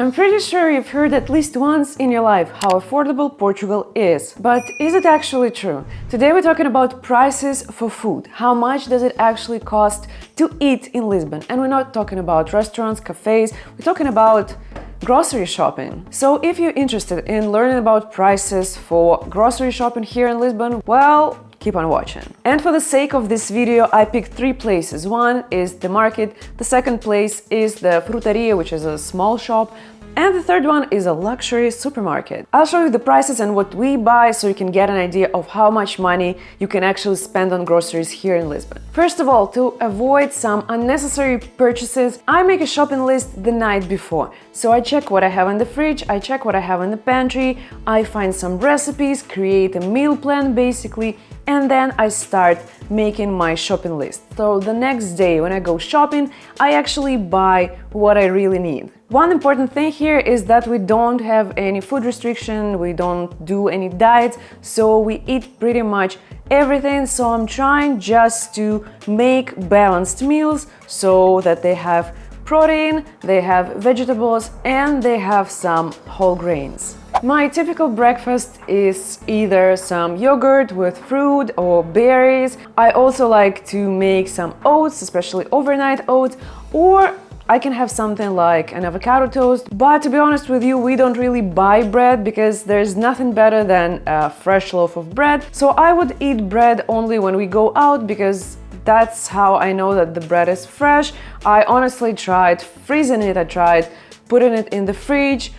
I'm pretty sure you've heard at least once in your life how affordable Portugal is. But is it actually true? Today we're talking about prices for food. How much does it actually cost to eat in Lisbon? And we're not talking about restaurants, cafes, we're talking about grocery shopping. So if you're interested in learning about prices for grocery shopping here in Lisbon, well, keep on watching. And for the sake of this video, I picked 3 places. One is the market, the second place is the Fruteria, which is a small shop, and the third one is a luxury supermarket. I'll show you the prices and what we buy so you can get an idea of how much money you can actually spend on groceries here in Lisbon. First of all, to avoid some unnecessary purchases, I make a shopping list the night before. So I check what I have in the fridge, I check what I have in the pantry, I find some recipes, create a meal plan basically, and then I start making my shopping list. So the next day when I go shopping, I actually buy what I really need. One important thing here is that we don't have any food restriction, we don't do any diets, so we eat pretty much everything. So I'm trying just to make balanced meals so that they have protein, they have vegetables, and they have some whole grains. My typical breakfast is either some yogurt with fruit or berries. I also like to make some oats, especially overnight oats, or I can have something like an avocado toast. But to be honest with you, we don't really buy bread because there's nothing better than a fresh loaf of bread. So I would eat bread only when we go out because that's how I know that the bread is fresh. I honestly tried freezing it, I tried putting it in the fridge.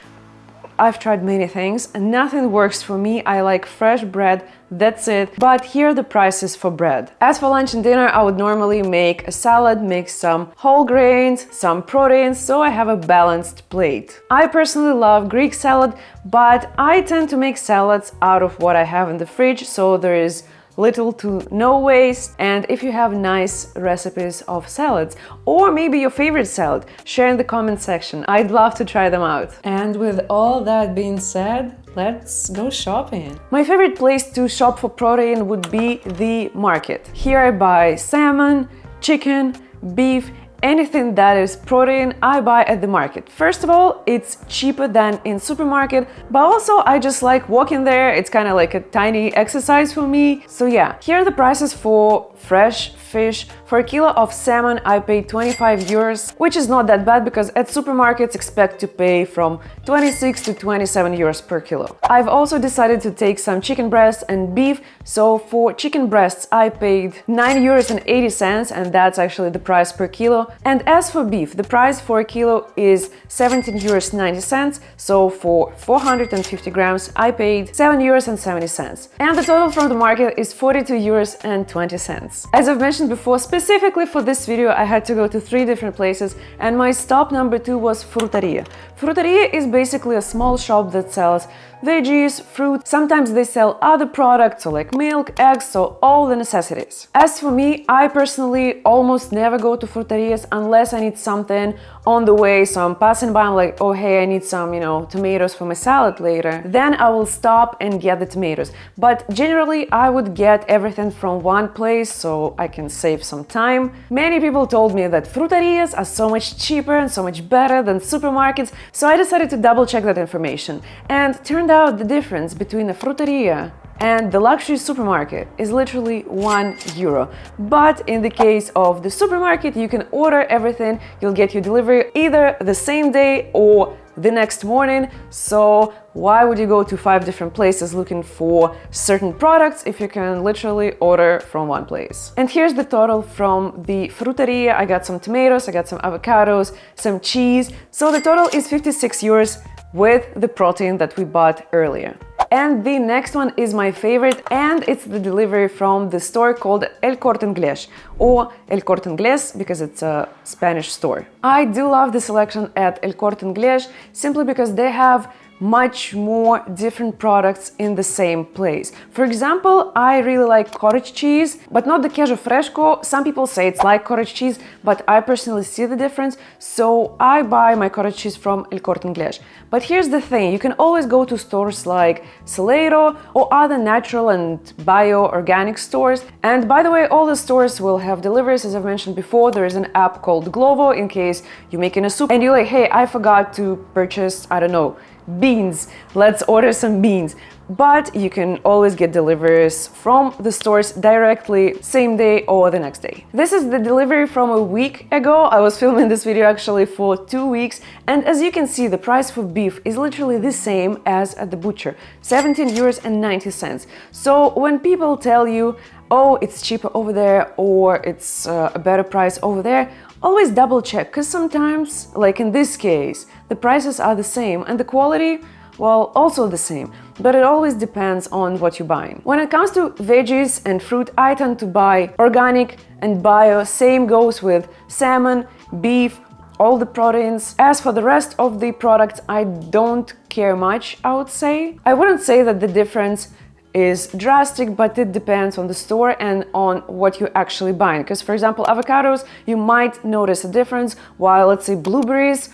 I've tried many things and nothing works for me. I like fresh bread, that's it. But here are the prices for bread. As for lunch and dinner, I would normally make a salad, mix some whole grains, some proteins, so I have a balanced plate. I personally love Greek salad, but I tend to make salads out of what I have in the fridge, so there is little to no waste. And if you have nice recipes of salads or maybe your favorite salad, share in the comment section. I'd love to try them out. And with all that being said, let's go shopping. My favorite place to shop for protein would be the market. Here I buy salmon, chicken, beef, anything that is protein I buy at the market. First of all, it's cheaper than in supermarket, but also I just like walking there. It's kind of like a tiny exercise for me. So yeah, here are the prices for fresh fish. For a kilo of salmon, I paid 25 euros, which is not that bad because at supermarkets expect to pay from 26 to 27 euros per kilo. I've also decided to take some chicken breasts and beef. So for chicken breasts, I paid 9 euros and 80 cents, and that's actually the price per kilo. And as for beef, the price for a kilo is 17 euros 90 cents. So for 450 grams, I paid 7 euros and 70 cents. And the total from the market is 42 euros and 20 cents. As I've mentioned before, specifically for this video, I had to go to 3 different places, and my stop number 2 was Fruteria. Fruteria is basically a small shop that sells veggies, fruit. Sometimes they sell other products, so like milk, eggs, so all the necessities. As for me, I personally almost never go to fruterias unless I need something on the way. So I'm passing by, I'm like, oh hey, I need some, tomatoes for my salad later. Then I will stop and get the tomatoes. But generally, I would get everything from one place so I can save some time. Many people told me that fruterias are so much cheaper and so much better than supermarkets, so I decided to double check that information. And turned out the difference between a fruteria and the luxury supermarket is literally €1. But in the case of the supermarket, you can order everything, you'll get your delivery either the same day or the next morning. So why would you go to 5 different places looking for certain products if you can literally order from one place? And here's the total from the Fruteria. I got some tomatoes, I got some avocados, some cheese. So the total is 56 euros with the protein that we bought earlier. And the next one is my favorite, and it's the delivery from the store called Cort English, or Cort English because it's a Spanish store. I do love the selection at Cort English simply because they have much more different products in the same place. For example, I really like cottage cheese, but not the queso fresco. Some people say it's like cottage cheese, but I personally see the difference, so I buy my cottage cheese from Cort English. But here's the thing, you can always go to stores like Celeiro or other natural and bio-organic stores. And by the way, all the stores will have deliveries, as I've mentioned before. There is an app called Glovo in case you're making a soup and you're like, hey, I forgot to purchase, I don't know, beans, let's order some beans. But you can always get deliveries from the stores directly, same day or the next day. This is the delivery from a week ago. I was filming this video actually for 2 weeks, and as you can see, the price for beef is literally the same as at the butcher, 17 euros and 90 cents. So when people tell you, oh, it's cheaper over there or it's a better price over there, always double check, because sometimes, like in this case, the prices are the same and the quality, well, also the same, but it always depends on what you're buying. When it comes to veggies and fruit, I tend to buy organic and bio. Same goes with salmon, beef, all the proteins. As for the rest of the products, I don't care much, I would say. I wouldn't say that the difference is drastic, but it depends on the store and on what you're actually buying. Because for example, avocados, you might notice a difference, while let's say blueberries,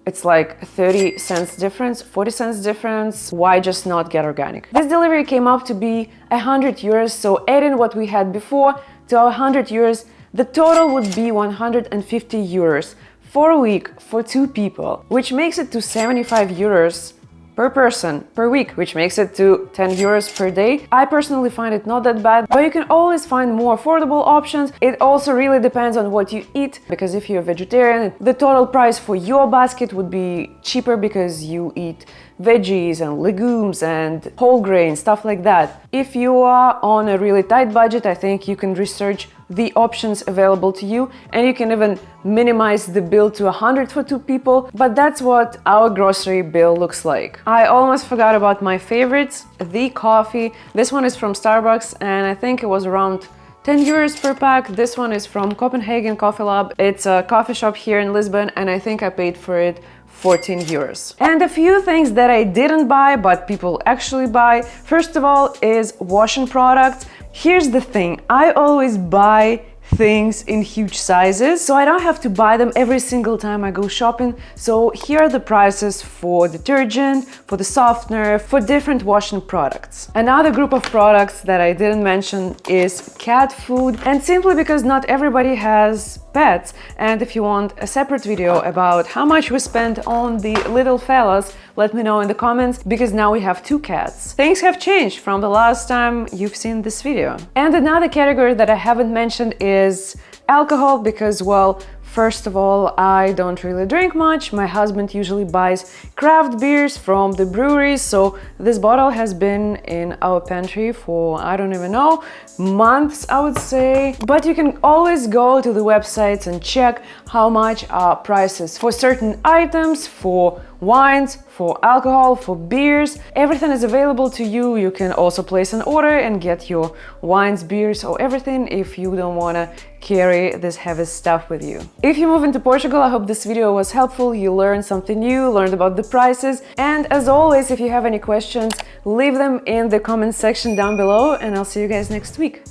it's like 30 cents difference, 40 cents difference. Why just not get organic? This delivery came up to be 100 euros, so adding what we had before to our 100 euros, the total would be 150 euros for a week for 2 people, which makes it to 75 euros per person per week, which makes it to 10 euros per day. I personally find it not that bad, but you can always find more affordable options. It also really depends on what you eat, because if you're a vegetarian, the total price for your basket would be cheaper because you eat veggies and legumes and whole grain, stuff like that. If you are on a really tight budget, I think you can research the options available to you, and you can even minimize the bill to 100 for 2 people, but that's what our grocery bill looks like. I almost forgot about my favorites, the coffee. This one is from Starbucks and I think it was around 10 euros per pack. This one is from Copenhagen Coffee Lab. It's a coffee shop here in Lisbon and I think I paid for it 14 euros. And a few things that I didn't buy but people actually buy. First of all is washing products. Here's the thing, I always buy things in huge sizes, so I don't have to buy them every single time I go shopping. So here are the prices for detergent, for the softener, for different washing products. Another group of products that I didn't mention is cat food, and simply because not everybody has pets, and if you want a separate video about how much we spend on the little fellas, let me know in the comments, because now we have 2 cats. Things have changed from the last time you've seen this video. And another category that I haven't mentioned is alcohol, because, well, first of all, I don't really drink much. My husband usually buys craft beers from the breweries, so this bottle has been in our pantry for, I don't even know, months, I would say. But you can always go to the websites and check how much are prices for certain items, for wines, for alcohol, for beers. Everything is available to you. You can also place an order and get your wines, beers, or everything if you don't want to carry this heavy stuff with you. If you move into Portugal, I hope this video was helpful. You learned something new, learned about the prices, and as always, if you have any questions, leave them in the comment section down below, and I'll see you guys next week.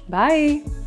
Bye!